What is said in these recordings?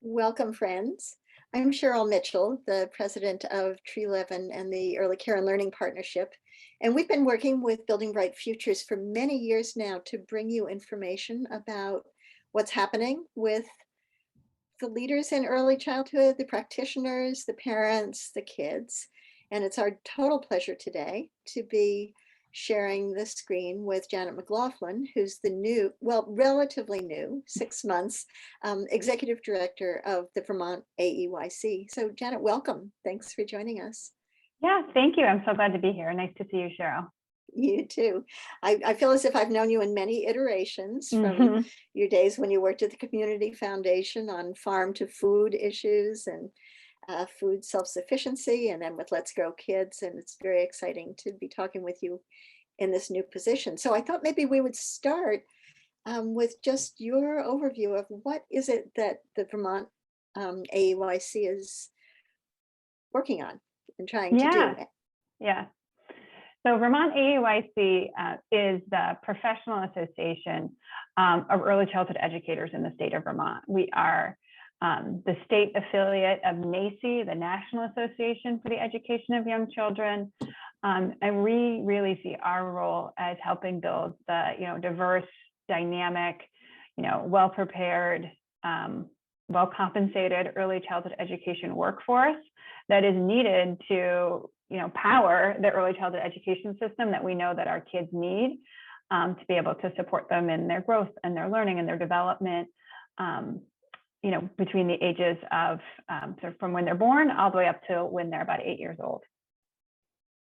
Welcome, friends. I'm Cheryl Mitchell, the president of Tree 11 and the Early Care and Learning Partnership. And we've been working with Building Bright Futures for many years now to bring you information about what's happening with the leaders in early childhood, the practitioners, the parents, the kids. And it's our total pleasure today to be sharing the screen with Janet McLaughlin, who's the new, well, relatively new, 6 months, executive director of the Vermont AEYC. So Janet, welcome. Thanks for joining us. Yeah, thank you. I'm so glad to be here. Nice to see you, Cheryl. You too. I feel as if I've known you in many iterations from Hmm. your days when you worked at the Community Foundation on farm to food issues and food self-sufficiency, and then with Let's Grow Kids. And it's very exciting to be talking with you in this new position. So I thought maybe we would start with just your overview of what is it that the Vermont AEYC is working on and trying to do. Yeah. So Vermont AUIC is the professional association of early childhood educators in the state of Vermont. We are the state affiliate of NACCE, the National Association for the Education of Young Children. And we really see our role as helping build the diverse, dynamic, well-prepared, well-compensated early childhood education workforce that is needed to power the early childhood education system that we know that our kids need to be able to support them in their growth and their learning and their development, between the ages of sort of from when they're born all the way up to when they're about 8 years old.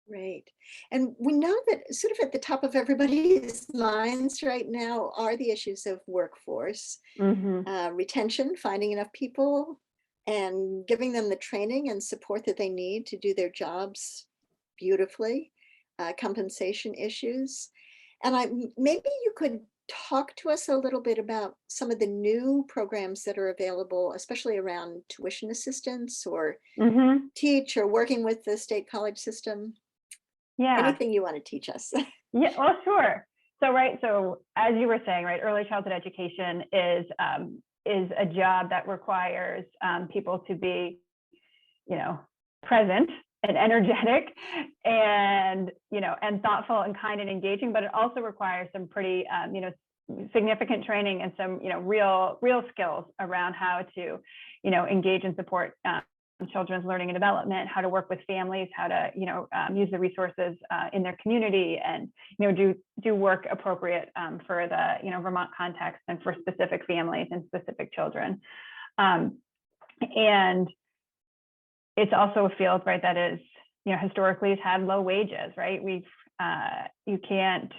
Right. And we know that sort of at the top of everybody's minds right now are the issues of workforce, retention, finding enough people, and giving them the training and support that they need to do their jobs beautifully, compensation issues. And maybe you could talk to us a little bit about some of the new programs that are available, especially around tuition assistance or teach or working with the state college system. Yeah. Anything you want to teach us. Yeah, well, sure. So as you were saying, right, early childhood education is a job that requires people to be, present and energetic and, and thoughtful and kind and engaging, but it also requires some pretty, significant training and some, real skills around how to, engage and support children's learning and development, how to work with families, how to use the resources in their community, and do work appropriate for the Vermont context and for specific families and specific children. And it's also a field, right, that is historically has had low wages, right? You can't,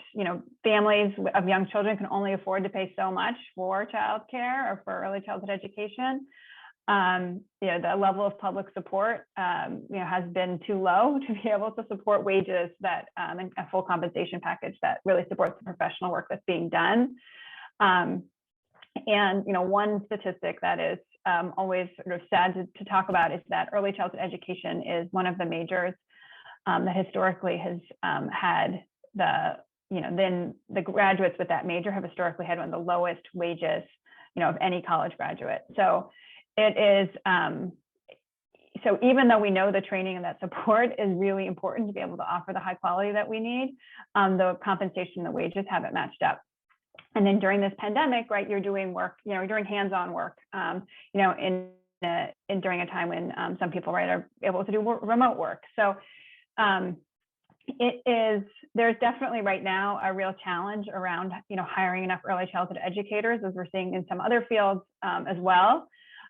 families of young children can only afford to pay so much for childcare or for early childhood education. The level of public support, has been too low to be able to support wages that and a full compensation package that really supports the professional work that's being done. And one statistic that is always sort of sad to talk about is that early childhood education is one of the majors that historically has had then the graduates with that major have historically had one of the lowest wages, of any college graduate. So it is, so even though we know the training and that support is really important to be able to offer the high quality that we need, the compensation, the wages haven't matched up. And then during this pandemic, right, you're doing work, you're doing hands-on work, during a time when some people, right, are able to do remote work. So there's definitely right now a real challenge around, hiring enough early childhood educators, as we're seeing in some other fields as well.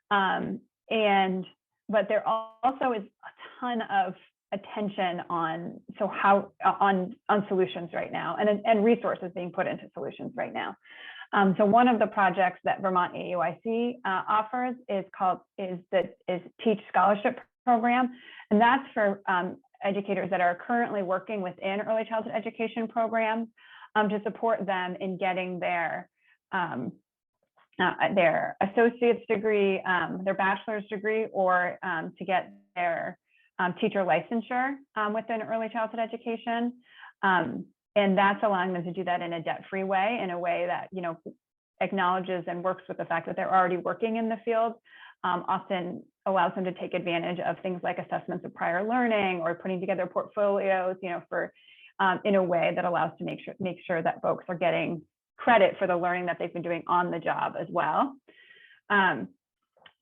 But there also is a ton of attention on solutions right now and resources being put into solutions right now. So one of the projects that Vermont AUIC offers is Teach Scholarship Program, and that's for educators that are currently working within early childhood education programs to support them in getting their associate's degree, their bachelor's degree, or to get their teacher licensure within early childhood education. And that's allowing them to do that in a debt-free way, in a way that acknowledges and works with the fact that they're already working in the field often allows them to take advantage of things like assessments of prior learning or putting together portfolios, for in a way that allows to make sure that folks are getting credit for the learning that they've been doing on the job as well.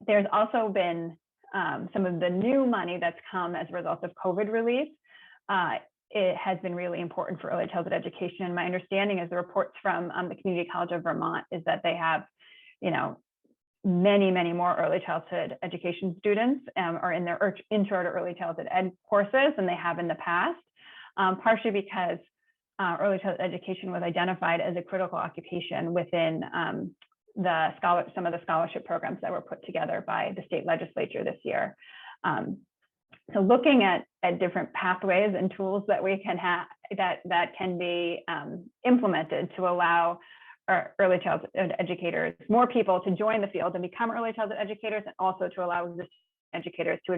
There's also been some of the new money that's come as a result of COVID relief. It has been really important for early childhood education. My understanding is the reports from the Community College of Vermont is that they have, many, many more early childhood education students are in their intro to early childhood ed courses than they have in the past, partially because early childhood education was identified as a critical occupation within some of the scholarship programs that were put together by the state legislature this year. So looking at different pathways and tools that we can have that can be implemented to allow our early childhood educators, more people to join the field and become early childhood educators, and also to allow existing educators to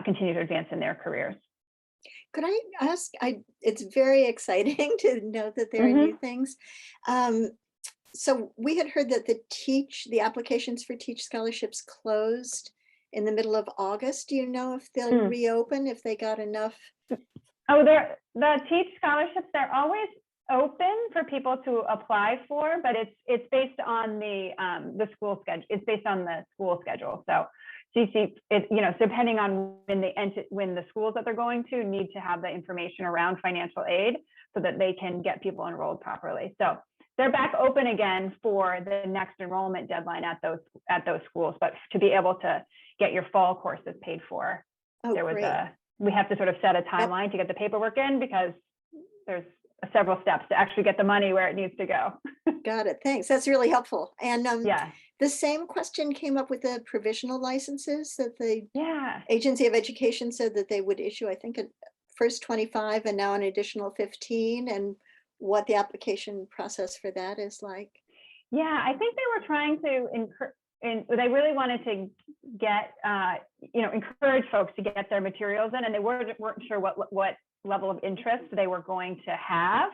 continue to advance in their careers. Could I ask, it's very exciting to know that there are new things. So we had heard that the applications for Teach scholarships closed in the middle of August. Do you know if they'll reopen, if they got enough? Oh, the Teach scholarships, they're always open for people to apply for, but it's based on the school schedule. It's based on the school schedule. So depending on when the schools that they're going to need to have the information around financial aid so that they can get people enrolled properly. So they're back open again for the next enrollment deadline at those schools, but to be able to get your fall courses paid for, we have to sort of set a timeline to get the paperwork in, because there's several steps to actually get the money where it needs to go. Got it. Thanks. That's really helpful. And the same question came up with the provisional licenses that the Agency of Education said that they would issue, I think, at first 25 and now an additional 15, and what the application process for that is like. Yeah, I think they were trying to they really wanted to get, encourage folks to get their materials in, and they weren't sure what level of interest they were going to have.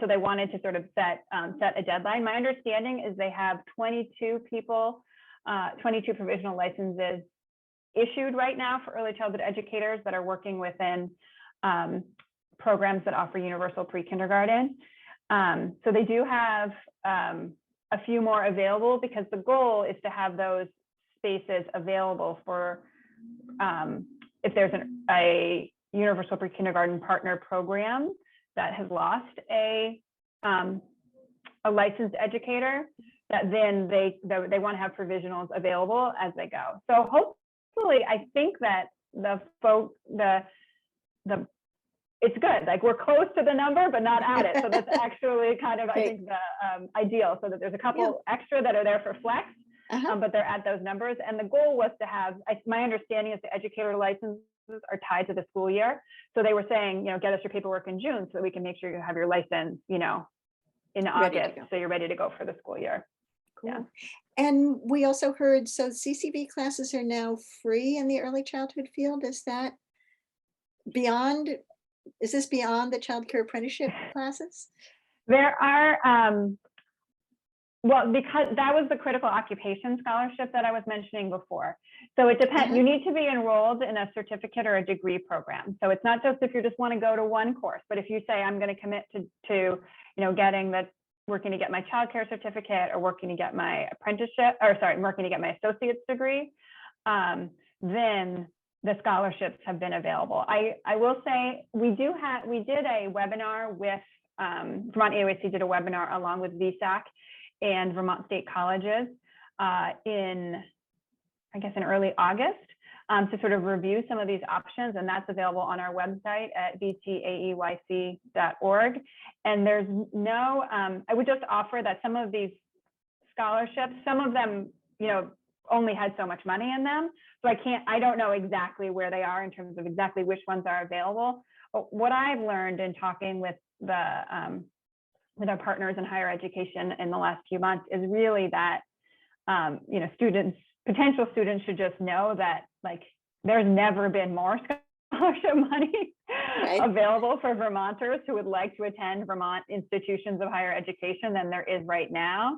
So they wanted to sort of set a deadline. My understanding is they have 22 provisional licenses issued right now for early childhood educators that are working within programs that offer universal pre-kindergarten. So they do have a few more available, because the goal is to have those spaces available for if there's a universal pre-kindergarten partner program that has lost a licensed educator, that then they want to have provisionals available as they go. So hopefully, I think that it's good. Like, we're close to the number, but not at it. So that's actually kind of, I think, the ideal, so that there's a couple extra that are there for flex, but they're at those numbers. And the goal was to have, my understanding is the educator licenses are tied to the school year. So they were saying, get us your paperwork in June so that we can make sure you have your license, in August, so you're ready to go for the school year. Cool. Yeah. And we also heard, so CCV classes are now free in the early childhood field. Is this beyond the child care apprenticeship classes? There are, well, because that was the critical occupation scholarship that I was mentioning before. So it depends. You need to be enrolled in a certificate or a degree program. So it's not just if you just want to go to one course, but if you say, I'm going to commit to working to get my child care certificate, or working to get my working to get my associate's degree, then the scholarships have been available. I will say we did a webinar with Vermont Auic did a webinar along with VSAC and Vermont State Colleges in early August to sort of review some of these options, and that's available on our website at vtaeyc.org. And there's no, I would just offer that some of these scholarships, some of them, only had so much money in them. So I don't know exactly where they are in terms of exactly which ones are available. But what I've learned in talking with with our partners in higher education in the last few months is really that, potential students should just know that, like, there's never been more scholarship money available for Vermonters who would like to attend Vermont institutions of higher education than there is right now.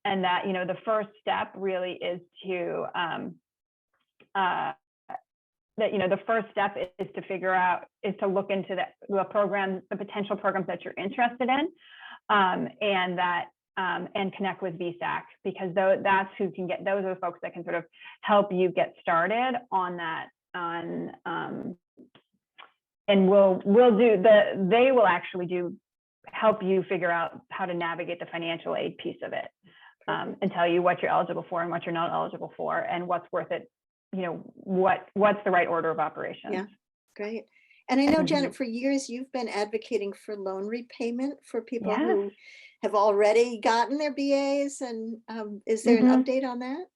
that, you know, the first step really is to, that, you know, the first step is to figure out, is to look into the programs, the potential programs that you're interested in, and that, and connect with VSAC, because that's who can get, those are the folks that can sort of help you get started on that, and they will actually help you figure out how to navigate the financial aid piece of it, and tell you what you're eligible for and what you're not eligible for, and what's worth it, you know, what's the right order of operations. Yeah, great. And I know, Janet, for years you've been advocating for loan repayment for people who have already gotten their BAs, and is there an update on that?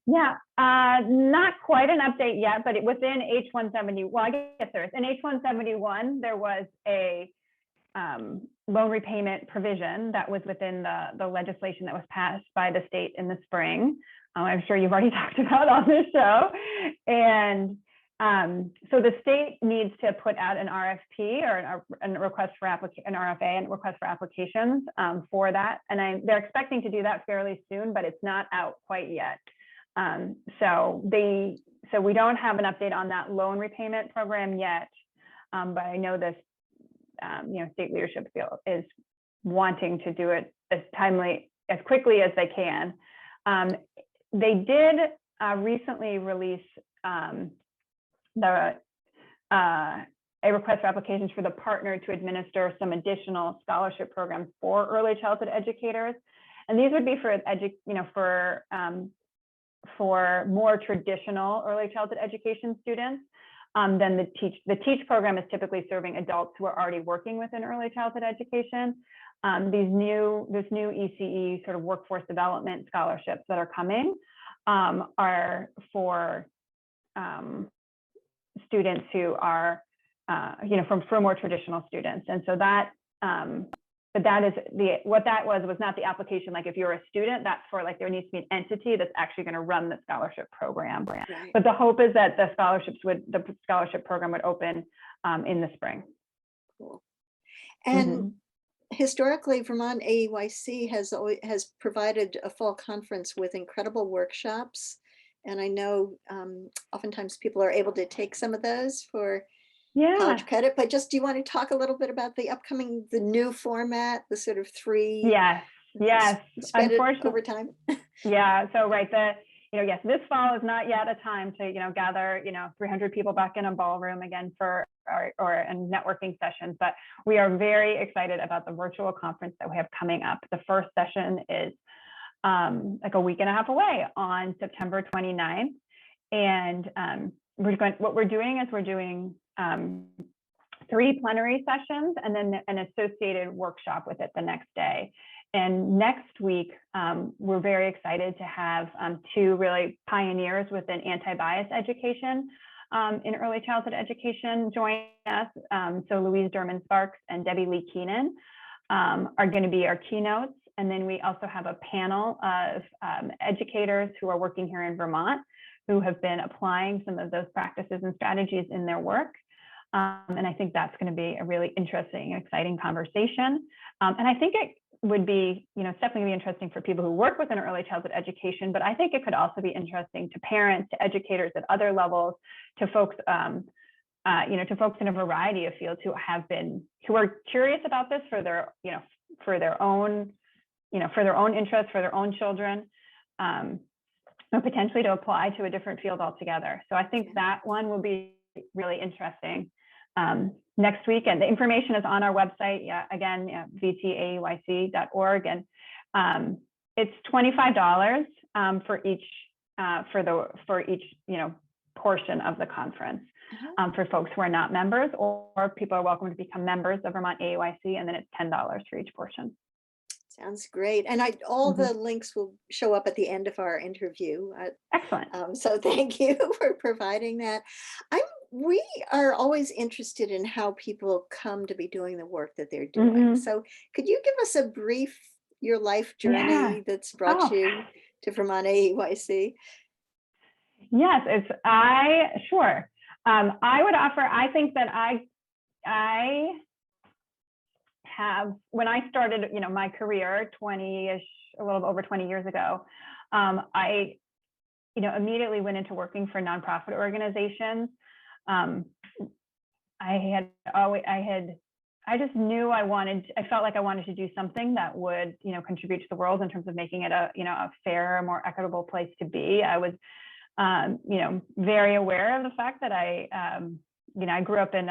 Yeah, not quite an update yet, but within H-170, well, I guess there is. In H-171, there was a loan repayment provision that was within the legislation that was passed by the state in the spring. I'm sure you've already talked about on this show. And so the state needs to put out an RFP, or a request for an RFA and request for applications for that. And they're expecting to do that fairly soon, but it's not out quite yet. So we don't have an update on that loan repayment program yet, but I know this, you know, state leadership is wanting to do it as quickly as they can. They did recently release a request for applications for the partner to administer some additional scholarship programs for early childhood educators, and these would be for more traditional early childhood education students than the teach program is typically serving adults who are already working within early childhood education. This new ECE sort of workforce development scholarships that are coming are for students who are, you know, for more traditional students. And so that, but that is what that was not the application. Like if you're a student, that's for, like, there needs to be an entity that's actually going to run the scholarship program. Right. But the hope is that the scholarship program would open in the spring. Cool. And historically, Vermont AEYC has provided a fall conference with incredible workshops. And I know oftentimes people are able to take some of those for college credit, but just, do you want to talk a little bit about the new format, the sort of three? Yes. Spread it over time. Yeah. So, right. Yes, this fall is not yet a time to, gather, 300 people back in a ballroom again for and networking sessions, but we are very excited about the virtual conference that we have coming up. The first session is like a week and a half away on September 29th. And what we're doing is we're doing 3 plenary sessions and then an associated workshop with it the next day. And next week, we're very excited to have 2 really pioneers within anti-bias education in early childhood education join us. So Louise Derman-Sparks and Debbie Lee Keenan are going to be our keynotes. And then we also have a panel of educators who are working here in Vermont who have been applying some of those practices and strategies in their work. And I think that's going to be a really interesting and exciting conversation. And I think it would be, it's definitely going to be interesting for people who work within early childhood education, but I think it could also be interesting to parents, to educators at other levels, to folks, to folks in a variety of fields who are curious about this for their, for their own interests, for their own children, or potentially to apply to a different field altogether. So I think that one will be really interesting next week. And the information is on our website. Again, vtaeyc.org. And it's $25 for each portion of the conference. For folks who are not members, or people are welcome to become members of Vermont AEYC, and then it's $10 for each portion. Sounds great. And all the links will show up at the end of our interview. Excellent. So thank you for providing that. We are always interested in how people come to be doing the work that they're doing. So could you give us a brief, your life journey that's brought you to Vermont AEYC? Yes, sure. I would offer, I think that I have, when I started, my career 20-ish, a little over 20 years ago, I, immediately went into working for nonprofit organizations. I just knew I felt like I wanted to do something that would, contribute to the world in terms of making it a fair, more equitable place to be. I was, very aware of the fact that I grew up in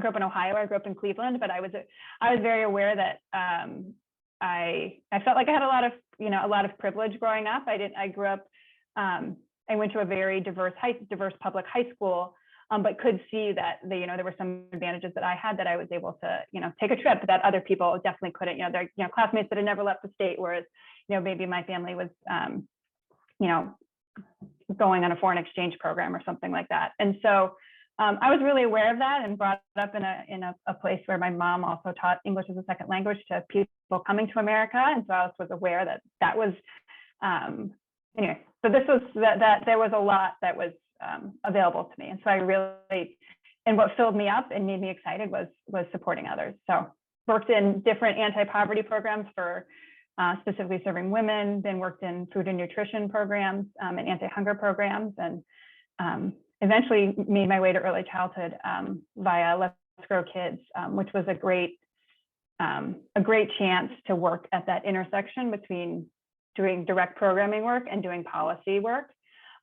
Ohio. I grew up in Cleveland, but I was very aware that I felt like I had a lot of privilege growing up. I went to a very diverse public high school, but could see that there were some advantages that I had, that I was able to, take a trip that other people definitely couldn't. They're classmates that had never left the state, whereas, maybe my family was, going on a foreign exchange program or something like that. And so I was really aware of that, and brought up in a place where my mom also taught English as a second language to people coming to America. And so I was aware that was, anyway, so this was that there was a lot that was available to me. And so and what filled me up and made me excited was supporting others. So worked in different anti-poverty programs for specifically serving women, then worked in food and nutrition programs and anti-hunger programs, and eventually made my way to early childhood via Let's Grow Kids, which was a great chance to work at that intersection between doing direct programming work and doing policy work,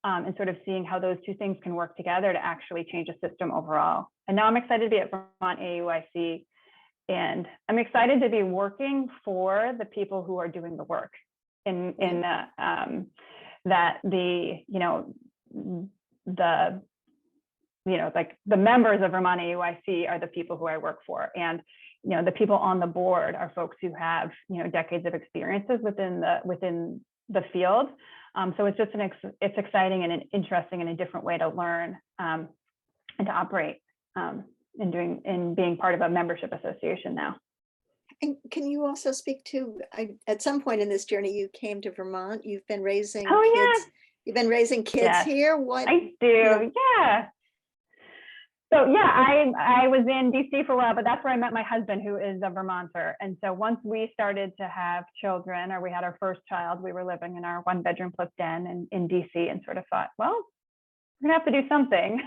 and sort of seeing how those two things can work together to actually change a system overall. And now I'm excited to be at Vermont Auic, and I'm excited to be working for the people who are doing the work that the members of Vermont Auic are the people who I work for. And, the people on the board are folks who have, decades of experiences within the field. So it's just it's exciting and an interesting and a different way to learn and to operate in being part of a membership association now. And can you also speak to, at some point in this journey, you came to Vermont, you've been raising kids. Yeah. You've been raising kids Yes, here? What? I do, yeah. So yeah, I was in DC for a while, but that's where I met my husband, who is a Vermonter. And so once we started to have children, or we had our first child, we were living in our 1-bedroom plus den in DC, and sort of thought, well, we're gonna have to do something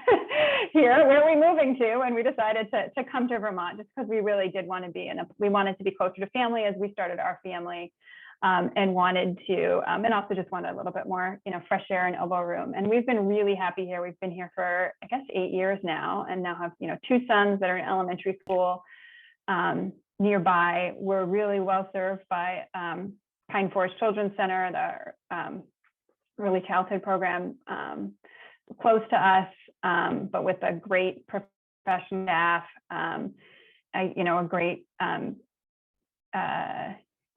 here. Where are we moving to? And we decided to come to Vermont, just because we really did want to we wanted to be closer to family as we started our family, and wanted to, and also just wanted a little bit more, fresh air and elbow room. And we've been really happy here. We've been here for, I guess, 8 years now, and now have, 2 sons that are in elementary school nearby. We're really well served by Pine Forest Children's Center, the early childhood program, close to us, but with a great professional staff, a great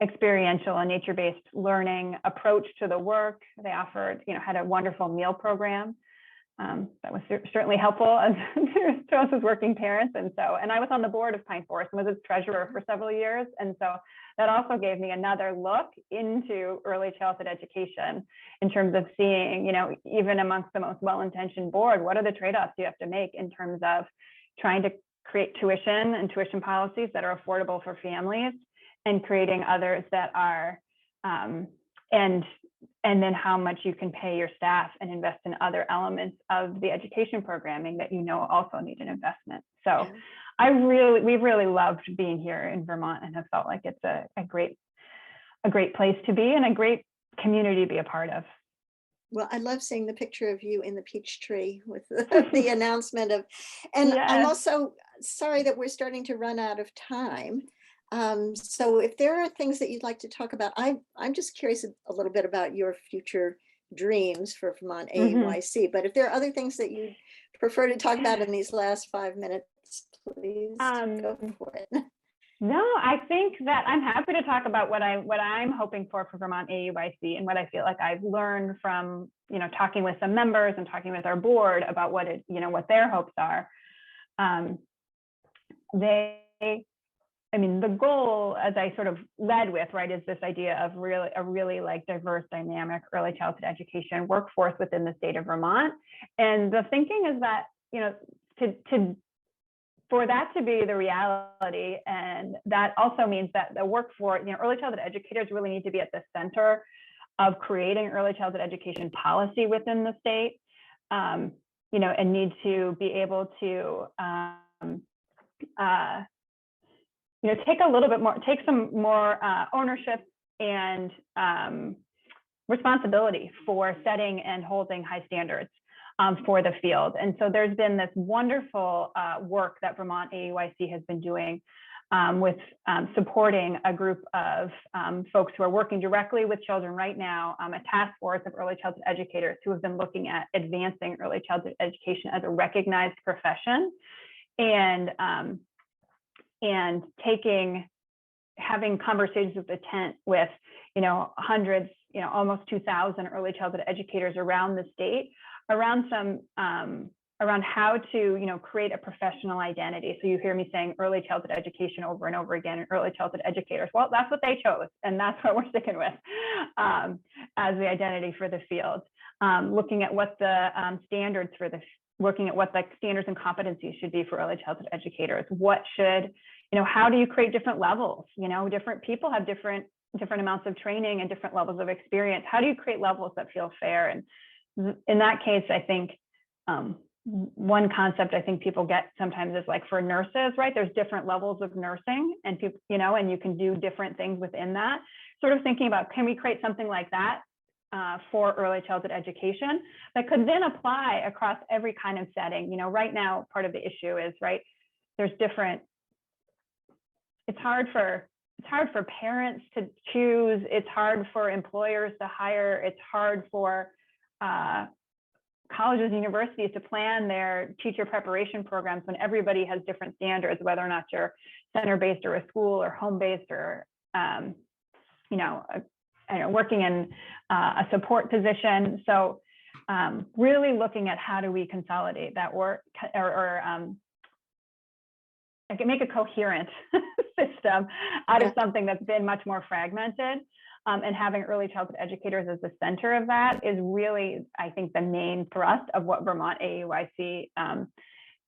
experiential and nature-based learning approach to the work. They offered, had a wonderful meal program that was certainly helpful to us as working parents. And I was on the board of Pine Forest and was its treasurer for several years. And so that also gave me another look into early childhood education, in terms of seeing, even amongst the most well-intentioned board, what are the trade-offs you have to make in terms of trying to create tuition and tuition policies that are affordable for families, and creating others that are, and then how much you can pay your staff and invest in other elements of the education programming that also need an investment. So we've really loved being here in Vermont, and have felt like it's a great place to be, and a great community to be a part of. Well, I love seeing the picture of you in the peach tree with the announcement of, and yes. I'm also sorry that we're starting to run out of time. So if there are things that you'd like to talk about, I'm just curious a little bit about your future dreams for Vermont Auic, but if there are other things that you'd prefer to talk about in these last 5 minutes, please go for it. No, I think that I'm happy to talk about what I'm hoping for Vermont Auic, and what I feel like I've learned from, talking with some members and talking with our board about what their hopes are. The goal, as I sort of led with, right, is this idea of a really like diverse, dynamic early childhood education workforce within the state of Vermont. And the thinking is that, for that to be the reality, and that also means that the workforce, early childhood educators really need to be at the center of creating early childhood education policy within the state, and need to be able to, take some more ownership and responsibility for setting and holding high standards for the field. And so there's been this wonderful work that Vermont AUIC has been doing with supporting a group of folks who are working directly with children right now, a task force of early childhood educators who have been looking at advancing early childhood education as a recognized profession, and having conversations with the tent with, hundreds, almost 2,000 early childhood educators around the state, around how to, create a professional identity. So you hear me saying early childhood education over and over again, and early childhood educators. Well, that's what they chose, and that's what we're sticking with as the identity for the field. Looking at what the looking at what the standards and competencies should be for early childhood educators. What should, how do you create different levels? Different people have different amounts of training and different levels of experience. How do you create levels that feel fair? And in that case, I think one concept I think people get sometimes is like for nurses, right? There's different levels of nursing, and people, and you can do different things within that. Sort of thinking about, can we create something like that for early childhood education that could then apply across every kind of setting? Right now, part of the issue is, right, there's different, it's hard for parents to choose. It's hard for employers to hire. It's hard for colleges and universities to plan their teacher preparation programs when everybody has different standards, whether or not you're center-based or a school or home-based or, working in a support position. So really looking at how do we consolidate that work, or make a coherent system out of something that's been much more fragmented, and having early childhood educators as the center of that is really, I think, the main thrust of what Vermont AUIC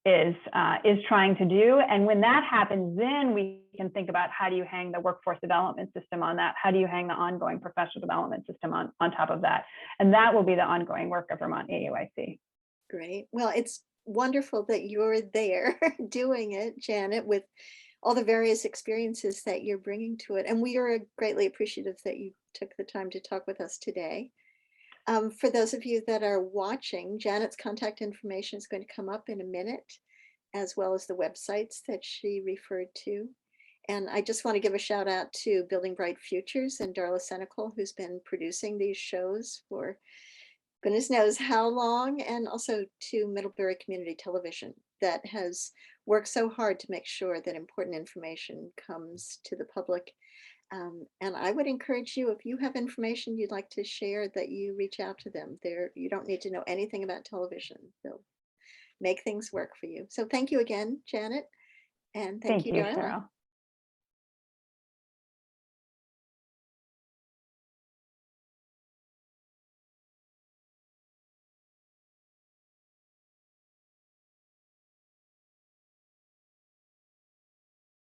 is trying to do. And when that happens, then we can think about how do you hang the workforce development system on that? How do you hang the ongoing professional development system on top of that? And that will be the ongoing work of Vermont AUIC. Great. Well, it's wonderful that you're there doing it, Janet, with all the various experiences that you're bringing to it. And we are greatly appreciative that you took the time to talk with us today. For those of you that are watching, Janet's contact information is going to come up in a minute, as well as the websites that she referred to. And I just want to give a shout out to Building Bright Futures and Darla Senecal, who's been producing these shows for goodness knows how long, and also to Middlebury Community Television that has worked so hard to make sure that important information comes to the public. And I would encourage you, if you have information you'd like to share, that you reach out to them. You don't need to know anything about television. They'll make things work for you. So thank you again, Janet. And thank you, Darla. Cheryl.